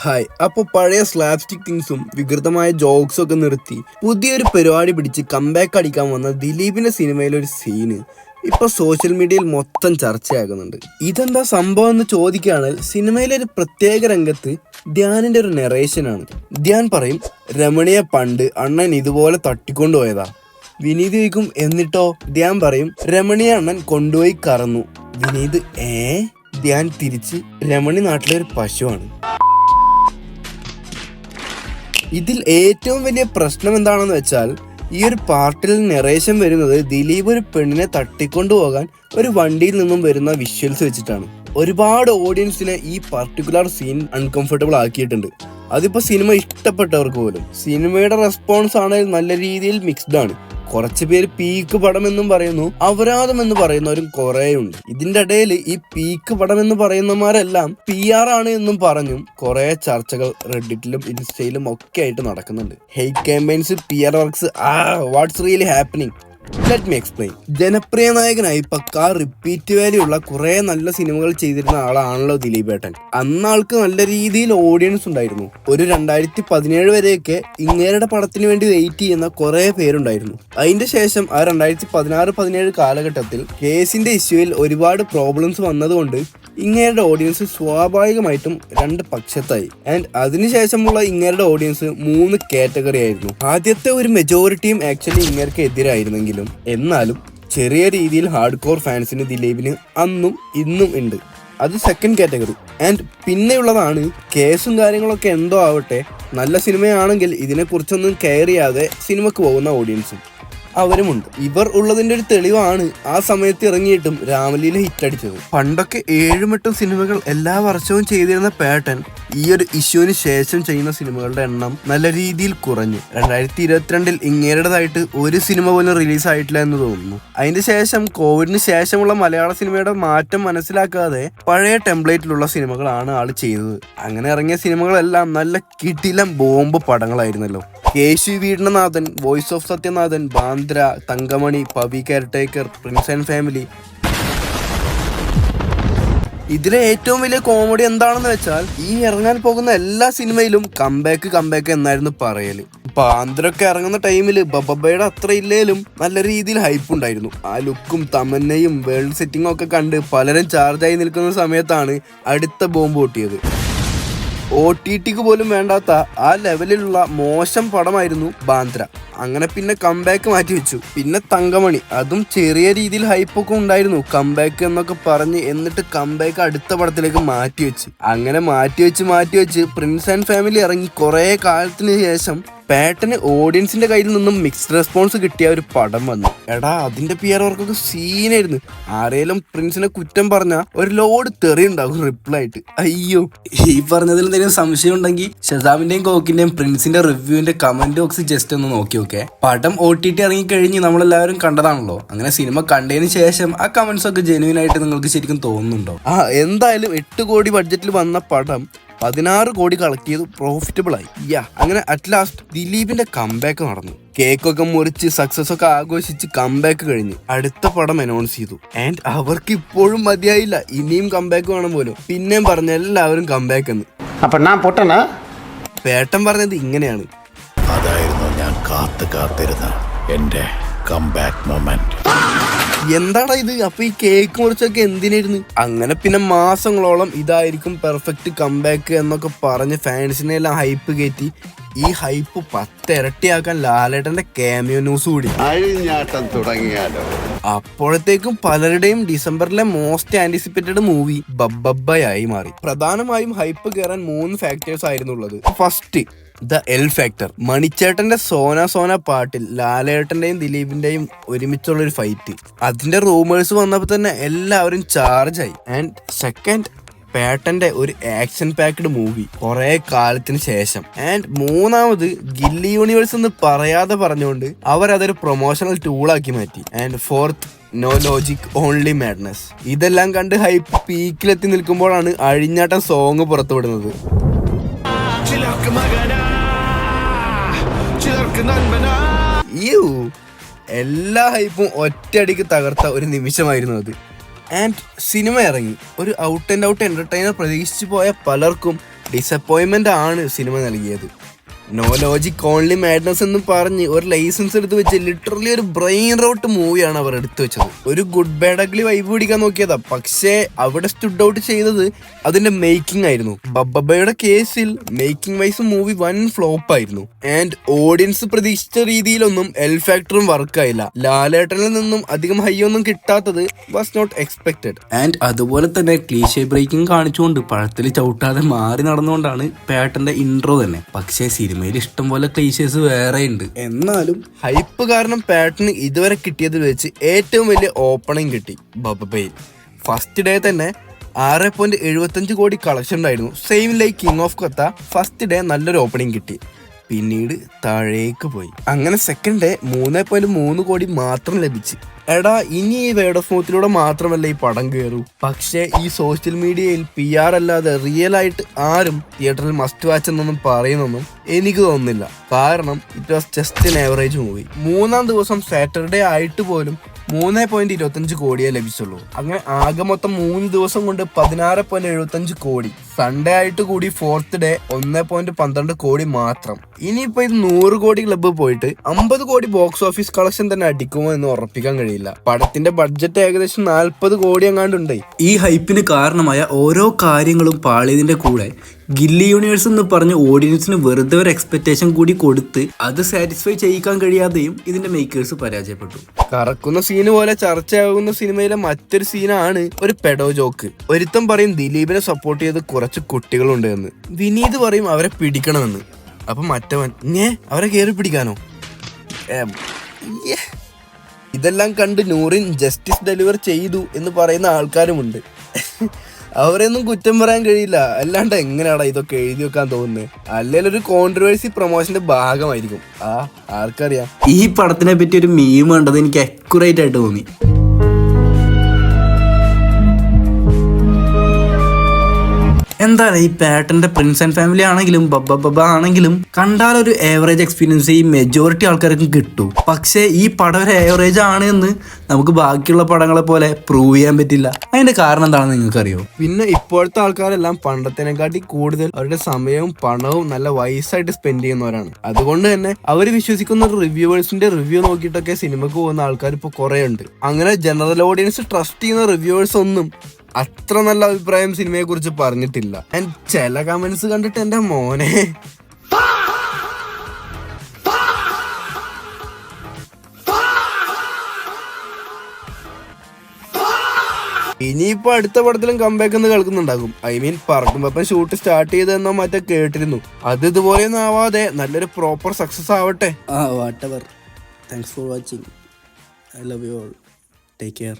Hi. അപ്പോൾ പഴയ slapstick തിങ്സും വികൃതമായ ജോക്സും ഒക്കെ നിർത്തി പുതിയൊരു പരിപാടി പിടിച്ച് കംബാക്ക് അടിക്കാൻ വന്ന ദിലീപിന്റെ സിനിമയിലെ ഒരു സീന് ഇപ്പൊ സോഷ്യൽ മീഡിയയിൽ മൊത്തം ചർച്ചയാകുന്നുണ്ട്. ഇതെന്താ സംഭവം എന്ന് ചോദിക്കുകയാണെങ്കിൽ സിനിമയിലെ ഒരു പ്രത്യേക രംഗത്ത് ധ്യാനിന്റെ ഒരു നെറേഷനാണ്. ധ്യാൻ പറയും, രമണിയെ പണ്ട് അണ്ണൻ ഇതുപോലെ തട്ടിക്കൊണ്ടുപോയതാ. വിനീത് ചോദിക്കും, എന്നിട്ടോ? ധ്യാൻ പറയും, രമണിയെ അണ്ണൻ കൊണ്ടുപോയി കറന്നു. വിനീത് ധ്യാൻ തിരിച്ച്, രമണി നാട്ടിലെ ഒരു പശുവാണ്. ഇതിൽ ഏറ്റവും വലിയ പ്രശ്നം എന്താണെന്ന് വെച്ചാൽ ഈ ഒരു പാർട്ടിൽ നെറേഷൻ വരുന്നത് ദിലീപ് ഒരു പെണ്ണിനെ തട്ടിക്കൊണ്ടുപോകാൻ ഒരു വണ്ടിയിൽ നിന്നും വരുന്ന വിഷ്വൽസ് വെച്ചിട്ടാണ്. ഒരുപാട് ഓഡിയൻസിനെ ഈ പർട്ടിക്കുലർ സീൻ അൺകംഫർട്ടബിൾ ആക്കിയിട്ടുണ്ട്. അതിപ്പോ സിനിമ ഇഷ്ടപ്പെട്ടവർക്ക് പോലും. സിനിമയുടെ റെസ്പോൺസ് ആണെങ്കിൽ നല്ല രീതിയിൽ മിക്സ്ഡ് ആണ്. കുറച്ച് പേര് പീക്ക് പടം എന്നും പറയുന്നു, അപരാധം എന്ന് പറയുന്നവരും കുറേ ഉണ്ട്. ഇതിന്റെ ഇടയിൽ ഈ പീക്ക് പടം എന്ന് പറയുന്നവരെല്ലാം PR ആണ് എന്നും പറഞ്ഞും കുറെ ചർച്ചകൾ റെഡിറ്റിലും ഇൻസ്റ്റയിലും ഒക്കെ ആയിട്ട് നടക്കുന്നുണ്ട്. Hate campaigns, PR works, what's really happening? Let me explain. ജനപ്രിയ നായകനായി പക്കാ റിപ്പീറ്റ് വാല്യൂ ഉള്ള കുറെ നല്ല സിനിമകൾ ചെയ്തിരുന്ന ആളാണല്ലോ ദിലീപ് ഏട്ടൻ. അന്ന് ആൾക്ക് നല്ല രീതിയിൽ ഓഡിയൻസ് ഉണ്ടായിരുന്നു. ഒരു 2017 വരെയൊക്കെ ഇങ്ങേരുടെ പടത്തിന് വേണ്ടി വെയിറ്റ് ചെയ്യുന്ന കുറെ പേരുണ്ടായിരുന്നു. അതിന്റെ ശേഷം ആ 2016-17 കാലഘട്ടത്തിൽ കേസിന്റെ ഇഷ്യൂയിൽ ഒരുപാട് പ്രോബ്ലംസ് വന്നതുകൊണ്ട് ഇങ്ങേരുടെ ഓഡിയൻസ് സ്വാഭാവികമായിട്ടും രണ്ട് പക്ഷത്തായി. ആൻഡ് അതിനുശേഷമുള്ള ഇങ്ങേരുടെ ഓഡിയൻസ് 3 കാറ്റഗറി ആയിരുന്നു. ആദ്യത്തെ ഒരു മെജോറിറ്റിയും ആക്ച്വലി ഇങ്ങേർക്ക് എതിരായിരുന്നെങ്കിലും എന്നാലും ചെറിയ രീതിയിൽ ഹാർഡ് കോർ ഫാൻസിന് ദിലീപിന് അന്നും ഇന്നും ഉണ്ട്. അത് സെക്കൻഡ് കാറ്റഗറി. ആൻഡ് പിന്നെയുള്ളതാണ് കേസും കാര്യങ്ങളൊക്കെ എന്തോ ആവട്ടെ, നല്ല സിനിമയാണെങ്കിൽ ഇതിനെക്കുറിച്ചൊന്നും കെയർ ചെയ്യാതെ സിനിമക്ക് പോകുന്ന ഓഡിയൻസും അവരുമുണ്ട്. ഇവർ ഉള്ളതിന്റെ ഒരു തെളിവാണ് ആ സമയത്ത് ഇറങ്ങിയിട്ടും രാമലീല ഹിറ്റടിച്ചത്. പണ്ടൊക്കെ 7-8 സിനിമകൾ എല്ലാ വർഷവും ചെയ്തിരുന്ന പാറ്റേൺ ഈ ഒരു ഇഷ്യൂവിന് ശേഷം ചെയ്യുന്ന സിനിമകളുടെ എണ്ണം നല്ല രീതിയിൽ കുറഞ്ഞു. 2022 ഇങ്ങേരുടേതായിട്ട് ഒരു സിനിമ പോലും റിലീസ് ആയിട്ടില്ല എന്ന് തോന്നുന്നു. അതിന് ശേഷം കോവിഡിന് ശേഷമുള്ള മലയാള സിനിമയുടെ മാറ്റം മനസ്സിലാക്കാതെ പഴയ ടെംപ്ലേറ്റിലുള്ള സിനിമകളാണ് ആള് ചെയ്തത്. അങ്ങനെ ഇറങ്ങിയ സിനിമകളെല്ലാം നല്ല കിടിലം ബോംബ് പടങ്ങളായിരുന്നല്ലോ. കേശു വീടിനനാഥൻ, voice of Sathyanathan, Bandra, Thankamani, Pavi caretaker, prince and family. ഇതിലെ ഏറ്റവും വലിയ കോമഡി എന്താണെന്ന് വെച്ചാൽ ഈ ഇറങ്ങാൻ പോകുന്ന എല്ലാ സിനിമയിലും കംബാക്ക് എന്നായിരുന്നു പറയല്. ബാന്ദ്രൊക്കെ ഇറങ്ങുന്ന ടൈമില് ബബയുടെ അത്ര ഇല്ലേലും നല്ല രീതിയിൽ ഹൈപ്പ് ഉണ്ടായിരുന്നു. ആ ലുക്കും തമന്നയും വേൾഡ് സെറ്റിങ്ങും ഒക്കെ കണ്ട് പലരും ചാർജായി നിൽക്കുന്ന സമയത്താണ് അടുത്ത ബോംബ് പൊട്ടിയത്. OTTക്ക് പോലും വേണ്ടാത്ത ആ ലെവലിലുള്ള മോശം പടമായിരുന്നു ബാന്ദ്ര. അങ്ങനെ പിന്നെ കംബാക്ക് മാറ്റി വെച്ചു. പിന്നെ തങ്കമണി, അതും ചെറിയ രീതിയിൽ ഹൈപ്പൊക്കെ ഉണ്ടായിരുന്നു കംബാക്ക് എന്നൊക്കെ പറഞ്ഞ്. എന്നിട്ട് കംബാക്ക് അടുത്ത പടത്തിലേക്ക് മാറ്റിവെച്ച്. അങ്ങനെ മാറ്റിവെച്ച് പ്രിൻസ് ആൻഡ് ഫാമിലി ഇറങ്ങി കുറെ കാലത്തിന് ശേഷം പാറ്റന് ഓഡിയൻസിന്റെ കയ്യിൽ നിന്നും മിക്സ്ഡ് റെസ്പോൺസ് കിട്ടിയ ഒരു പടം വന്നു. എടാ, അതിന്റെ PR വർക്കൊക്കെ സീനായിരുന്നു. ആരേലും പ്രിൻസിനെ കുറ്റം പറഞ്ഞ ഒരു ലോഡ് തെറി ഉണ്ടാകും റിപ്ലൈ ആയിട്ട്. അയ്യോ, ഈ പറഞ്ഞതിൽ എന്തെങ്കിലും സംശയം ഉണ്ടെങ്കിൽ ഷസാമിന്റെയും കോക്കിന്റെയും പ്രിൻസിന്റെ റിവ്യൂവിന്റെ കമന്റ് ബോക്സ് ജസ്റ്റ് ഒന്ന് നോക്കി നോക്കേ. പടം OTT ഇറങ്ങിക്കഴിഞ്ഞ് നമ്മളെല്ലാവരും കണ്ടതാണല്ലോ. അങ്ങനെ സിനിമ കണ്ടതിന് ശേഷം ആ കമന്റ്സ് ഒക്കെ ജെന്യൂൻ ആയിട്ട് നിങ്ങൾക്ക് ശരിക്കും തോന്നുന്നുണ്ടോ? എന്തായാലും 8 കോടി ബഡ്ജറ്റിൽ വന്ന പടം 16 കോടി കളക്ട് ചെയ്തു, പ്രോഫിറ്റബിൾ ആയി. അങ്ങനെ അറ്റ് ലാസ്റ്റ് ദിലീപിന്റെ കംബാക്ക് നടന്നു. കേക്കൊക്കെ മുറിച്ച് സക്സസ് ഒക്കെ ആഘോഷിച്ച് കംബാക്ക് കഴിഞ്ഞ് അടുത്ത പടം അനൗൺസ് ചെയ്തു. ആൻഡ് അവർക്ക് ഇപ്പോഴും മതിയായില്ല, ഇനിയും കംബാക്ക് വേണം പോലും. പിന്നെയും പറഞ്ഞ എല്ലാവരും കംബാക്ക് എന്ന്. പേട്ടൻ പറഞ്ഞത് ഇങ്ങനെയാണ്, അതായിരുന്നു ഞാൻ കാത്തിരുന്ന എന്റെ കംബാക്ക് മൊമെന്റ്. എന്താടാ ഇത്? അപ്പൊ ഈ കേക്ക് മുറിച്ചൊക്കെ എന്തിനായിരുന്നു? അങ്ങനെ പിന്നെ മാസങ്ങളോളം ഇതായിരിക്കും പെർഫെക്റ്റ് കംബാക്ക് എന്നൊക്കെ പറഞ്ഞ് ഫാൻസിനെ എല്ലാം ഹൈപ്പ് കയറ്റി. ഈ ഹൈപ്പ് 10 ഇരട്ടിയാക്കാൻ ലാലേട്ടന്റെ ക്യാമിയോ ന്യൂസ് കൂടി അഴിഞ്ഞാട്ടം തുടങ്ങിയാലോ. അപ്പോഴത്തേക്കും പലരുടെയും ഡിസംബറിലെ മോസ്റ്റ് ആന്റിസിപ്പേറ്റഡ് മൂവി ബബ്ബയായി മാറി. പ്രധാനമായും ഹൈപ്പ് കയറാൻ 3 ഫാക്ടേഴ്സ് ആയിരുന്നു ഉള്ളത്. First, the L factor. മണിച്ചേട്ടന്റെ സോന പാട്ടിൽ ലാലേട്ടന്റെയും ദിലീപിന്റെയും ഒരുമിച്ചുള്ളൊരു ഫൈറ്റ്. അതിന്റെ റൂമേഴ്സ് വന്നപ്പോൾ തന്നെ എല്ലാവരും ചാർജായി. ആൻഡ് സെക്കൻഡ്, പേട്ടന്റെ ഒരു ആക്ഷൻ പാക്ഡ് മൂവി കുറെ കാലത്തിന് ശേഷം. ആൻഡ് മൂന്നാമത്, ഗില്ലി യൂണിവേഴ്സ് എന്ന് പറയാതെ പറഞ്ഞുകൊണ്ട് അവരതൊരു പ്രൊമോഷണൽ ടൂളാക്കി മാറ്റി. And fourth, no logic only madness. ഇതെല്ലാം കണ്ട് ഹൈപ്പ് പീക്കിലെത്തി നിൽക്കുമ്പോഴാണ് അഴിഞ്ഞാട്ടം സോങ് പുറത്തുവിടുന്നത്. എല്ലാ ഹൈപ്പും ഒറ്റയടിക്ക് തകർത്ത ഒരു നിമിഷമായിരുന്നു അത്. ആൻഡ് സിനിമ ഇറങ്ങി. ഒരു ഔട്ട് ആൻഡ് ഔട്ട് എന്റർടൈനർ പ്രതീക്ഷിച്ചു പോയ പലർക്കും ഡിസപ്പോയിൻമെന്റ് ആണ് സിനിമ നൽകിയത്. നോ ലോജിക് ഓൺലി മാഡ്നസ് എന്ന് പറഞ്ഞ് ഒരു ലൈസൻസ് എടുത്ത് വെച്ച് ലിറ്ററലി ഒരു ബ്രെയിൻ റോട്ട് മൂവിയാണ് അവർ എടുത്തു വെച്ചത്. ഒരു ഗുഡ് ബാഡ് അഗ്ലി വൈബ് പിടിക്കാൻ നോക്കിയതാ, പക്ഷേ അവിടെ സ്റ്റുഡ് ഔട്ട് ചെയ്തത് അതിന്റെ മേക്കിംഗ് ആയിരുന്നു. ബബ്ബയുടെ കേസിൽ മേക്കിംഗ് വൈസ് മൂവി വൻ ഫ്ലോപ്പ് ആയിരുന്നു. ആൻഡ് ഓഡിയൻസ് പ്രതീക്ഷിച്ച രീതിയിലൊന്നും എൽ ഫാക്ടറും വർക്കായില്ല. ലാലേട്ടനിൽ നിന്നും അധികം ഹൈ ഒന്നും കിട്ടാത്തത് വാസ് നോട്ട് എക്സ്പെക്ടഡ്. ആൻഡ് അതുപോലെ തന്നെ ക്ലീഷേ ബ്രേക്കിംഗ് കാണിച്ചുകൊണ്ട് പഴത്തിൽ ചവിട്ടാതെ മാറി നടന്നുകൊണ്ടാണ് പേട്ടന്റെ ഇൻട്രോ തന്നെ. പക്ഷേ സിനിമയിൽ ഇഷ്ടം പോലെ ക്ലീഷേഴ്സ് വേറെ ഉണ്ട്. എന്നാലും ഹൈപ്പ് കാരണം പാട്ടിന് ഇതുവരെ കിട്ടിയതിൽ വെച്ച് ഏറ്റവും വലിയ ഓപ്പണിംഗ് കിട്ടി ബബ്ബയിൽ. ഫസ്റ്റ് ഡേ തന്നെ 6.75 കോടി കളക്ഷൻ ഉണ്ടായിരുന്നു. Same like king of Kotha first day നല്ലൊരു ഓപ്പണിംഗ് കിട്ടി, പിന്നീട് താഴേക്ക് പോയി. അങ്ങനെ സെക്കൻഡ് ഡേ 3.3 കോടി മാത്രം ലഭിച്ചു. എടാ, ഇനി ഈ വേർഡ് ഓഫ് മൗത്തിലൂടെ മാത്രമല്ല ഈ പടം കയറൂ. പക്ഷേ ഈ സോഷ്യൽ മീഡിയയിൽ PR അല്ലാതെ റിയൽ ആയിട്ട് ആരും തിയേറ്ററിൽ മസ്റ്റ് വാച്ച് എന്നൊന്നും പറയുന്നൊന്നും എനിക്ക് തോന്നുന്നില്ല. കാരണം it was just N average movie. 3-ാം ദിവസം സാറ്റർഡേ ആയിട്ട് പോലും 3.25 കോടിയേ ലഭിച്ചുള്ളൂ. അങ്ങനെ ആകെ മൊത്തം 3 ദിവസം കൊണ്ട് 16.75 കോടി. സൺഡേ ആയിട്ട് കൂടി ഫോർത്ത് ഡേ 1.12 കോടി മാത്രം. ഇനിയിപ്പോ ഇത് 100 കോടി ക്ലബ്ബ് പോയിട്ട് 50 കോടി ബോക്സ് ഓഫീസ് കളക്ഷൻ തന്നെ അടിക്കുമോ എന്ന് ഉറപ്പിക്കാൻ കഴിയില്ല. പടത്തിന്റെ ബഡ്ജറ്റ് ഏകദേശം 40 കോടി എങ്ങാണ്ടുണ്ട്. ഈ ഹൈപ്പിന് കാരണമായ ഓരോ കാര്യങ്ങളും പാളിയതിന്റെ കൂടെ ഗില്ലി യൂണിവേഴ്സ് എന്ന് പറഞ്ഞ് ഓഡിയൻസിന് വെറുതെ ഒരു എക്സ്പെക്ടേഷൻ കൂടി കൊടുത്ത് അത് സാറ്റിസ്ഫൈ ചെയ്യിക്കാൻ കഴിയാതെയും ഇതിന്റെ മേക്കേഴ്സ് പരാജയപ്പെട്ടു. കറക്കുന്ന സീന് പോലെ ചർച്ചയാകുന്ന സിനിമയിലെ മറ്റൊരു സീനാണ് ഒരു പെഡോ ജോക്ക്. ഒരുത്തം പറയും ദിലീപിനെ സപ്പോർട്ട് ചെയ്ത് കുറച്ച് കുട്ടികളുണ്ട് എന്ന്. വിനീത് പറയും അവരെ പിടിക്കണമെന്ന്. അപ്പൊ മറ്റവൻ അവരെ കയറി പിടിക്കാനോ? ഇതെല്ലാം കണ്ട് നൂറിൻ ജസ്റ്റിസ് ഡെലിവർ ചെയ്തു എന്ന് പറയുന്ന ആൾക്കാരുമുണ്ട്. അവരെയൊന്നും കുറ്റം പറയാൻ കഴിയില്ല. അല്ലാണ്ട് എങ്ങനെയാടാ ഇതൊക്കെ എഴുതി വെക്കാൻ തോന്നുന്നത്? അല്ലെങ്കിൽ ഒരു കോൺട്രവേഴ്സി പ്രൊമോഷന്റെ ഭാഗമായിരിക്കും. ആർക്കറിയാം. ഈ പടത്തിനെ പറ്റി ഒരു മീം കണ്ടത് എനിക്ക് അക്യുറേറ്റ് ആയിട്ട് തോന്നി. എന്താണ് ഈ പാട്ടന്റെ പ്രിൻസ് ആൻഡ് ഫാമിലി ആണെങ്കിലും ബബ്ബ ആണെങ്കിലും കണ്ടാൽ ഒരു ഏവറേജ് എക്സ്പീരിയൻസ് ഈ മെജോറിറ്റി ആൾക്കാർക്കും കിട്ടും. പക്ഷേ ഈ പടം ഒരു ഏവറേജ് ആണ് എന്ന് നമുക്ക് ബാക്കിയുള്ള പടങ്ങളെ പോലെ പ്രൂവ് ചെയ്യാൻ പറ്റില്ല. അതിന്റെ കാരണം എന്താണെന്ന് നിങ്ങൾക്ക് അറിയോ? പിന്നെ ഇപ്പോഴത്തെ ആൾക്കാരെല്ലാം പണ്ടത്തിനെക്കാട്ടി കൂടുതൽ അവരുടെ സമയവും പണവും നല്ല വൈസായിട്ട് സ്പെൻഡ് ചെയ്യുന്നവരാണ്. അതുകൊണ്ട് തന്നെ അവർ വിശ്വസിക്കുന്ന റിവ്യൂവേഴ്സിന്റെ റിവ്യൂ നോക്കിയിട്ടൊക്കെ സിനിമക്ക് പോകുന്ന ആൾക്കാർ ഇപ്പോൾ കുറെ ഉണ്ട്. അങ്ങനെ ജനറൽ ഓഡിയൻസ് ട്രസ്റ്റ് ചെയ്യുന്ന റിവ്യൂവേഴ്സ് ഒന്നും അത്ര നല്ല അഭിപ്രായം സിനിമയെ കുറിച്ച് പറഞ്ഞിട്ടില്ല. ആൻഡ് ചില കമന്റ്സ് കണ്ടിട്ട് എന്റെ മോനെ, ഇനിയിപ്പോ അടുത്ത പടത്തിലും കംബാക്ക് എന്ന് കേൾക്കുന്നുണ്ടാകും. ഐ മീൻ പറക്കുമ്പോ ഷൂട്ട് സ്റ്റാർട്ട് ചെയ്തെന്നോ മറ്റോ കേട്ടിരുന്നു. അത് ഇതുപോലെയൊന്നും ആവാതെ നല്ലൊരു പ്രോപ്പർ സക്സസ് ആവട്ടെ. What ever. Thanks for watching. I love you all. Take care.